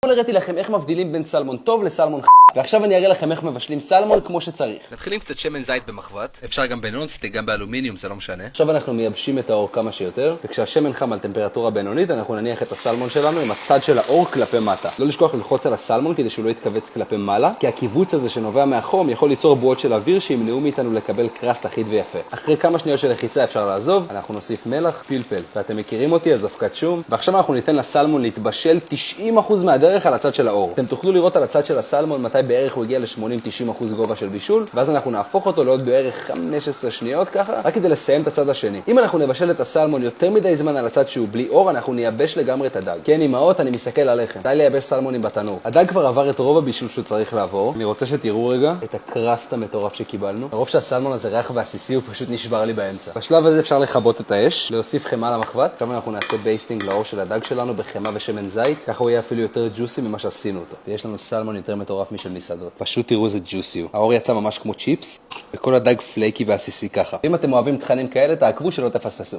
הראיתי לכם איך מבדילים בין סלמון טוב לסלמון ועכשיו אני אראה לכם איך מבשלים סלמון כמו שצריך. נתחיל עם קצת שמן זית במחבת, אפשר גם בנונסטיק, גם באלומיניום, זה לא משנה. עכשיו אנחנו מייבשים את האור כמה שיותר, וכשהשמן חם על טמפרטורה בינונית אנחנו נניח את הסלמון שלנו עם הצד של האור כלפי מטה. לא לשכוח ללחוץ על הסלמון כדי שהוא לא יתכווץ כלפי מעלה, כי הקיבוץ הזה שנובע מהחום יכול ליצור בועות של אוויר שימנעו מאיתנו לקבל קרסט אחיד ויפה. אחרי כמה שניות של לחיצה אפשר לעזוב, אנחנו נוסיף מלח, פלפל, ואתם מכירים אותי אז אבקת שום, ועכשיו אנחנו ניתן לסלמון להתבשל 90% מהדרך על הצד של האור. אתם תוכלו לראות על הצד של הסלמון מתי בערך הוא הגיע ל-80-90% גובה של בישול, ואז אנחנו נהפוך אותו לעוד בערך 15 שניות ככה, רק כדי לסיים את הצד השני. אם אנחנו נבשל את הסלמון יותר מדי זמן על הצד שהוא בלי אור, אנחנו נייבש לגמרי את הדג. כן, אמהות, אני מסתכל עליכם. די לייבש סלמונים בתנור. הדג כבר עבר את רוב הבישול שהוא צריך לעבור. אני רוצה שתראו רגע את הקרסט המטורף שקיבלנו. הרוב שהסלמון הזה רך ועסיסי הוא פשוט נשבר לי באמצע. בשלב הזה אפשר לכבות את האש, להוסיף חמאה למחבת. עכשיו אנחנו נעשה בייסטינג לאור של הדג שלנו בחמאה ושמן זית. ככה הוא יהיה אפילו יותר ג'וסי ממה שעשינו אותו. ויש לנו סלמון יותר מטורף משל מסעדות. פשוט תראו איזה ג'וסי הוא. האור יצא ממש כמו צ'יפס, וכל הדג פלייקי ועסיסי ככה. אם אתם אוהבים תכנים כאלה, תעקבו שלא תפספסו.